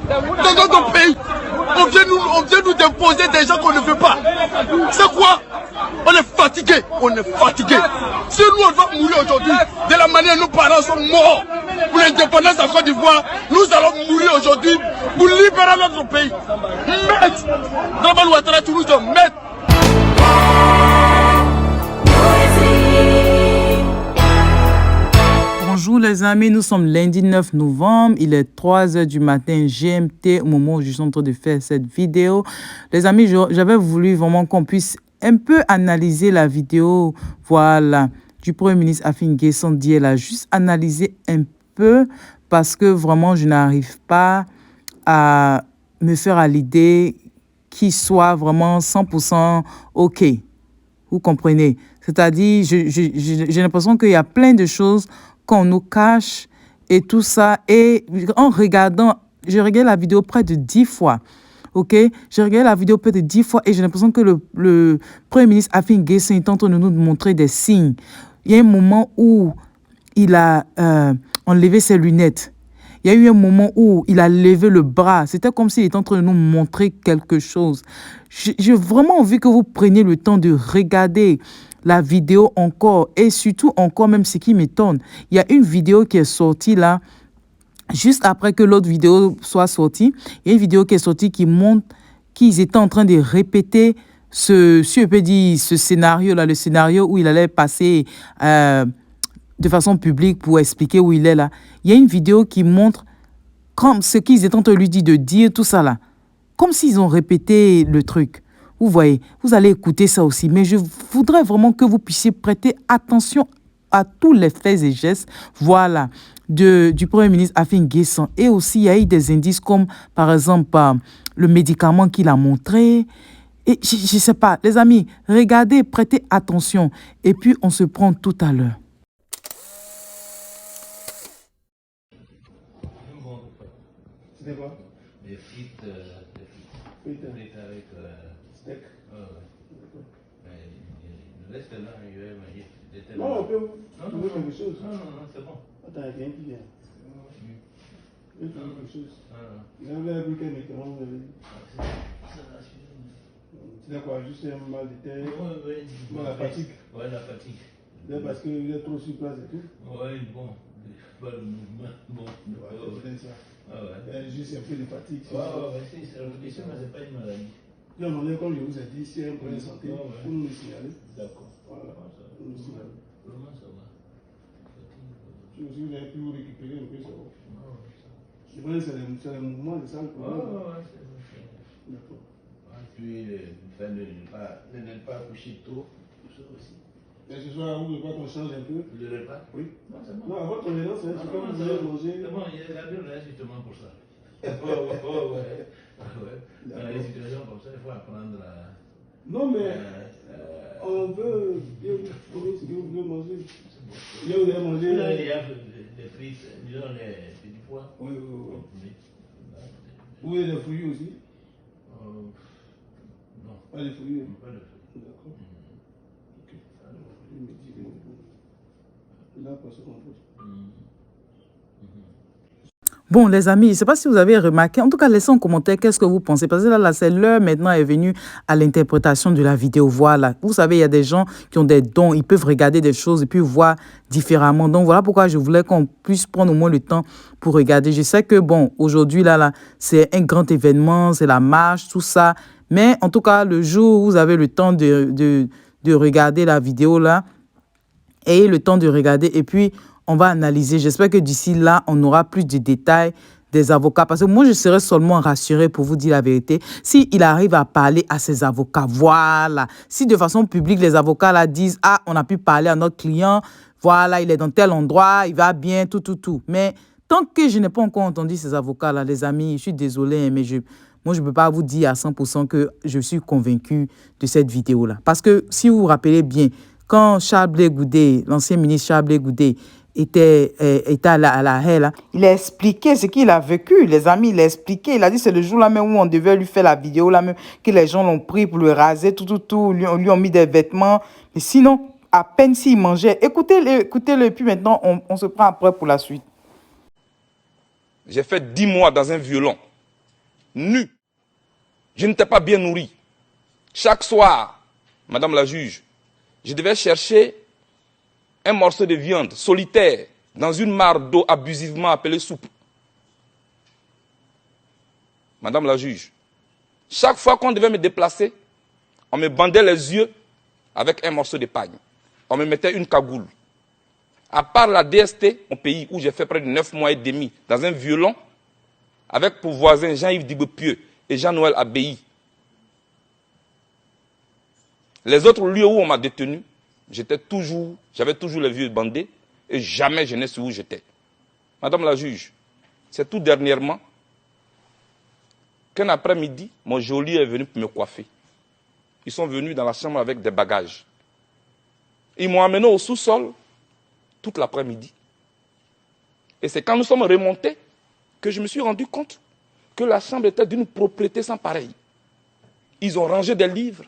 Dans notre pays, on vient nous imposer des gens qu'on ne veut pas. C'est quoi? On est fatigué, on est fatigué. Si nous on doit mourir aujourd'hui, de la manière dont nos parents sont morts pour l'indépendance de la Côte d'Ivoire, nous allons mourir aujourd'hui pour libérer notre pays. Maître, Draman Ouattara, tu nous dis, maître. Bonjour les amis, nous sommes lundi 9 novembre, il est 3 h du matin GMT au moment où je suis en train de faire cette vidéo. Les amis, j'avais voulu vraiment qu'on puisse un peu analyser la vidéo, voilà, du Premier ministre Afin N'Guessan d'hier, là, juste analyser un peu parce que vraiment je n'arrive pas à me faire à l'idée qu'il soit vraiment 100% OK. Vous comprenez? C'est-à-dire, j'ai l'impression qu'il y a plein de choses qu'on nous cache et tout ça. Et en regardant, j'ai regardé la vidéo près de 10 fois. OK? J'ai regardé la vidéo près de 10 fois et j'ai l'impression que le Premier ministre Afin N'Guessan est en train de nous montrer des signes. Il y a un moment où il a enlevé ses lunettes. Il y a eu un moment où il a levé le bras. C'était comme s'il était en train de nous montrer quelque chose. J'ai vraiment envie que vous preniez le temps de regarder la vidéo encore. Et surtout encore, même ce qui m'étonne, il y a une vidéo qui est sortie là, juste après que l'autre vidéo soit sortie. Il y a une vidéo qui est sortie qui montre qu'ils étaient en train de répéter ce scénario-là, le scénario où il allait passer de façon publique pour expliquer où il est là. Il y a une vidéo qui montre comme ce qu'ils étaient en train de lui dire, de dire tout ça là. Comme s'ils ont répété le truc. Vous voyez, vous allez écouter ça aussi. Mais je voudrais vraiment que vous puissiez prêter attention à tous les faits et gestes, voilà, du Premier ministre Afin N'Guessan. Et aussi, il y a eu des indices comme, par exemple, le médicament qu'il a montré. Et je ne sais pas, les amis, regardez, prêtez attention. Et puis, on se prend tout à l'heure. C'était quoi? Des frites avec Steak. Le reste là, je vais manger. Non, on peut Non, trouver quelque chose. non, c'est bon. Attends, il y a rien qui vient. Je vais trouver quelque chose. Non. Vous avez appris quel médicament vous avez dit? C'était quoi? Juste un mal de tête? Oui. La fatigue? Oui, la fatigue. C'est parce que vous êtes trop sur place et tout? Oui, bon. Pas le mouvement. Bon. C'est peut-être ça. Ah ouais. Il y a juste un peu de fatigue. Ouais, si, c'est une question, mais c'est pas une maladie. Non, non, comme je vous ai dit, si il y a un problème de santé, vous nous le signalez. D'accord. Voilà. Vous nous le signalez. Vraiment, ça va. Si vous avez pu vous récupérer un peu, ça va. Ouais, Le problème, c'est le mouvement, c'est ça le problème. c'est D'accord. puis, le fait de ne pas coucher tôt, tout ça aussi. Et ce soir, vous ne voulez pas qu'on change un peu? Le repas? Oui. Non, c'est bon. Non, à votre convenance, c'est comme vous avez mangé. C'est bon, il y a la bière justement pour ça. Ouais. Dans les situations comme ça, il faut apprendre à. Non, mais on veut bien vous trouver ce que vous voulez manger. Bien, vous avez mangé. Là, il y a des frites, disons les petits pois. Oui. Vous voulez des fruits aussi? Non. Pas des fruits. Pas de fruits. D'accord. Ok. Alors, il me dit que là, parce qu'on peut. Bon, les amis, je ne sais pas si vous avez remarqué. En tout cas, laissez en commentaire qu'est-ce que vous pensez. Parce que là c'est l'heure maintenant est venue à l'interprétation de la vidéo. Voilà. Vous savez, il y a des gens qui ont des dons. Ils peuvent regarder des choses et puis voir différemment. Donc, voilà pourquoi je voulais qu'on puisse prendre au moins le temps pour regarder. Je sais que, bon, aujourd'hui, là c'est un grand événement. C'est la marche, tout ça. Mais en tout cas, le jour où vous avez le temps de regarder la vidéo, là, ayez le temps de regarder et puis on va analyser. J'espère que d'ici là, on aura plus de détails des avocats. Parce que moi, je serais seulement rassurée pour vous dire la vérité. S'il arrive à parler à ses avocats, voilà. Si de façon publique, les avocats là disent, ah, on a pu parler à notre client, voilà, il est dans tel endroit, il va bien, tout. Mais tant que je n'ai pas encore entendu ces avocats-là, les amis, je suis désolée, mais moi, je ne peux pas vous dire à 100% que je suis convaincue de cette vidéo-là. Parce que si vous vous rappelez bien, quand Charles Blé Goudé, l'ancien ministre Charles Blé Goudé, était à la haie, là, il a expliqué ce qu'il a vécu, les amis, il a expliqué. Il a dit c'est le jour là même où on devait lui faire la vidéo là même, que les gens l'ont pris pour le raser, tout, lui ont mis des vêtements. Mais sinon, à peine s'il mangeait. Écoutez-le, et puis maintenant, on se prend après pour la suite. J'ai fait 10 mois dans un violon. nu. Je n'étais pas bien nourri. Chaque soir, madame la juge, je devais chercher un morceau de viande solitaire dans une mare d'eau abusivement appelée soupe. Madame la juge, chaque fois qu'on devait me déplacer, on me bandait les yeux avec un morceau de pagne. On me mettait une cagoule. À part la DST, mon pays où j'ai fait près de 9 mois et demi, dans un violon, avec pour voisins Jean-Yves Diboupieux et Jean-Noël Abbaye. Les autres lieux où on m'a détenu, j'avais toujours les yeux bandés et jamais je n'ai su où j'étais. Madame la juge, c'est tout dernièrement qu'un après-midi, mon geôlier est venu pour me coiffer. Ils sont venus dans la chambre avec des bagages. Ils m'ont amené au sous-sol toute l'après-midi. Et c'est quand nous sommes remontés que je me suis rendu compte que la chambre était d'une propreté sans pareil. Ils ont rangé des livres.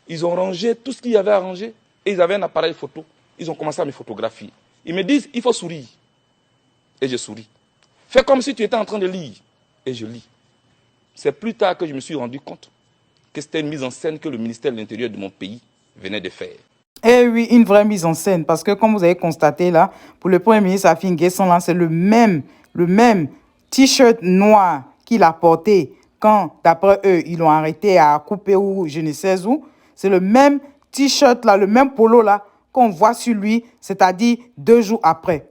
Ils ont rangé tout ce qu'il y avait à ranger. Et ils avaient un appareil photo. Ils ont commencé à me photographier. Ils me disent, il faut sourire. Et je souris. Fais comme si tu étais en train de lire. Et je lis. C'est plus tard que je me suis rendu compte que c'était une mise en scène que le ministère de l'Intérieur de mon pays venait de faire. Eh oui, une vraie mise en scène. Parce que comme vous avez constaté là, pour le Premier ministre Affi N'Guessan, là, c'est le même t-shirt noir qu'il a porté quand, d'après eux, ils l'ont arrêté à couper ou je ne sais où. C'est le même t-shirt là, le même polo là qu'on voit sur lui, c'est-à-dire 2 jours après.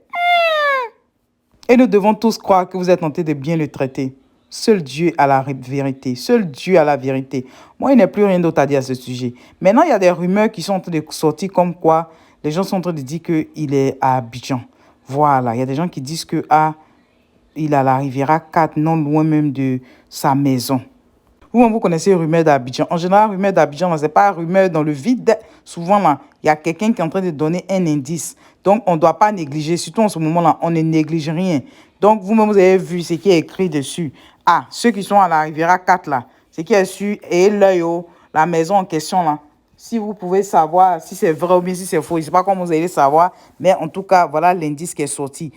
Et nous devons tous croire que vous êtes tentés de bien le traiter. Seul Dieu a la vérité. Seul Dieu a la vérité. Moi, il n'y a plus rien d'autre à dire à ce sujet. Maintenant, il y a des rumeurs qui sont en train de sortir comme quoi les gens sont en train de dire qu'il est à Abidjan. Voilà, il y a des gens qui disent que il est à la Riviera 4, non loin même de sa maison. Vous connaissez rumeur d'Abidjan. En général, rumeur d'Abidjan, ce n'est pas rumeur dans le vide. Souvent, là, il y a quelqu'un qui est en train de donner un indice. Donc, on ne doit pas négliger. Surtout en ce moment-là, on ne néglige rien. Donc, vous-même, vous avez vu ce qui est écrit dessus. Ah, ceux qui sont à la Riviera 4, là, ce qui est sur et l'œil, la maison en question, là. Si vous pouvez savoir si c'est vrai ou bien si c'est faux, je ne sais pas comment vous allez le savoir. Mais en tout cas, voilà l'indice qui est sorti.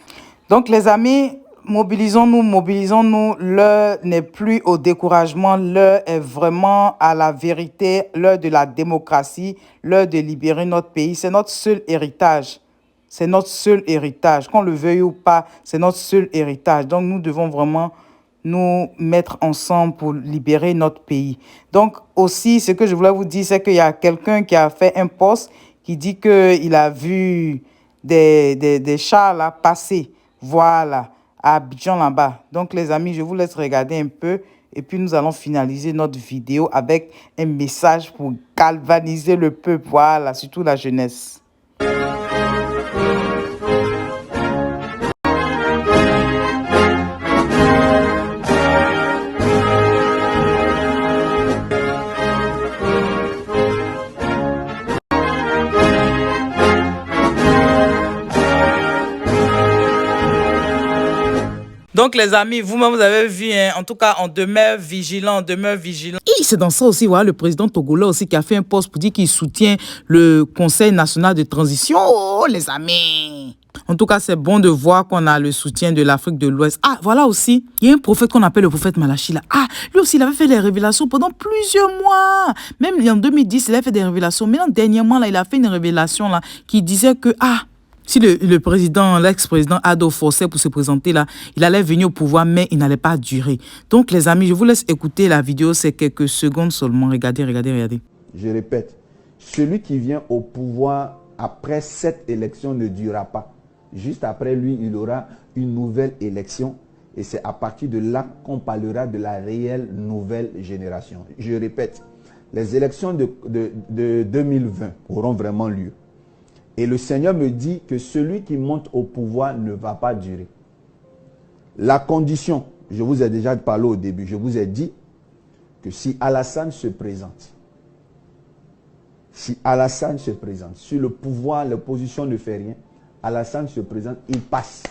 Donc, les amis, mobilisons-nous. L'heure n'est plus au découragement. L'heure est vraiment à la vérité. L'heure de la démocratie. L'heure de libérer notre pays. C'est notre seul héritage. C'est notre seul héritage. Qu'on le veuille ou pas, c'est notre seul héritage. Donc, nous devons vraiment nous mettre ensemble pour libérer notre pays. Donc, aussi, ce que je voulais vous dire, c'est qu'il y a quelqu'un qui a fait un post qui dit qu'il a vu des chars là passer. Voilà, à Abidjan là-bas. Donc, les amis, je vous laisse regarder un peu. Et puis, nous allons finaliser notre vidéo avec un message pour galvaniser le peuple. Voilà, surtout la jeunesse. Donc, les amis, vous-même, vous avez vu, hein, en tout cas, on demeure vigilant, Et c'est dans ça aussi, voilà, le président togolais aussi qui a fait un post pour dire qu'il soutient le Conseil national de transition. Oh, les amis! En tout cas, c'est bon de voir qu'on a le soutien de l'Afrique de l'Ouest. Ah, voilà aussi, il y a un prophète qu'on appelle le prophète Malachi là. Ah, lui aussi, il avait fait des révélations pendant plusieurs mois. Même en 2010, il a fait des révélations. Maintenant, dernièrement, là, il a fait une révélation là qui disait que, si le président, l'ex-président Ado forçait pour se présenter là, il allait venir au pouvoir, mais il n'allait pas durer. Donc, les amis, je vous laisse écouter la vidéo, c'est quelques secondes seulement. Regardez. Je répète, celui qui vient au pouvoir après cette élection ne durera pas. Juste après lui, il aura une nouvelle élection et c'est à partir de là qu'on parlera de la réelle nouvelle génération. Je répète, les élections de 2020 auront vraiment lieu. Et le Seigneur me dit que celui qui monte au pouvoir ne va pas durer. La condition, je vous ai déjà parlé au début, je vous ai dit que si Alassane se présente, sur le pouvoir, l'opposition ne fait rien, Alassane se présente, il passe.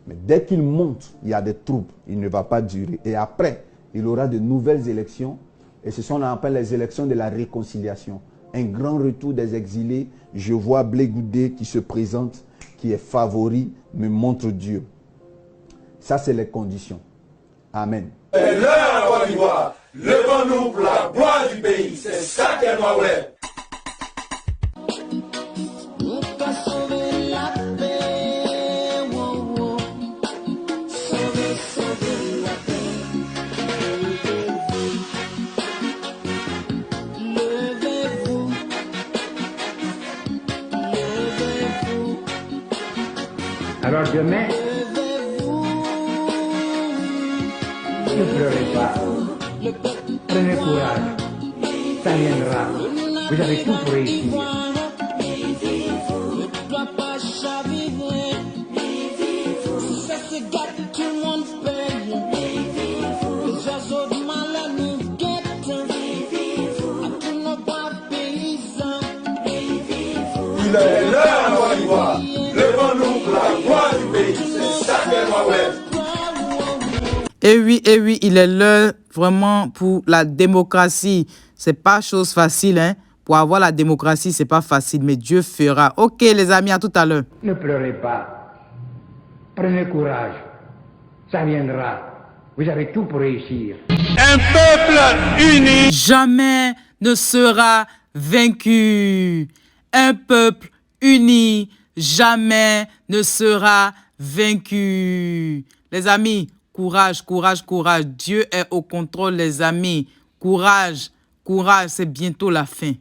Mais dès qu'il monte, il y a des troubles, il ne va pas durer. Et après, il aura de nouvelles élections, et ce sont ce qu'on appelle les élections de la réconciliation. Un grand retour des exilés. Je vois Blé Goudé qui se présente, qui est favori, me montre Dieu. Ça, c'est les conditions. Amen. C'est l'heure à Côte d'Ivoire. Levons-nous pour la gloire du pays. C'est ça qu'est Noël. Alors demain, ne pleurez pas. Prenez courage. Ça viendra. Vous avez tout pour réussir. Il est l'heure à Côte d'Ivoire. Levons-nous pour la gloire du pays. C'est ça qu'est Noël. Et oui, il est l'heure vraiment pour la démocratie. C'est pas chose facile, hein. Pour avoir la démocratie, c'est pas facile, mais Dieu fera. Ok, les amis, à tout à l'heure. Ne pleurez pas. Prenez courage. Ça viendra. Vous avez tout pour réussir. Un peuple uni. Jamais ne sera vaincu. Un peuple uni jamais ne sera vaincu. Les amis, courage, courage, courage. Dieu est au contrôle, les amis. Courage, courage, c'est bientôt la fin.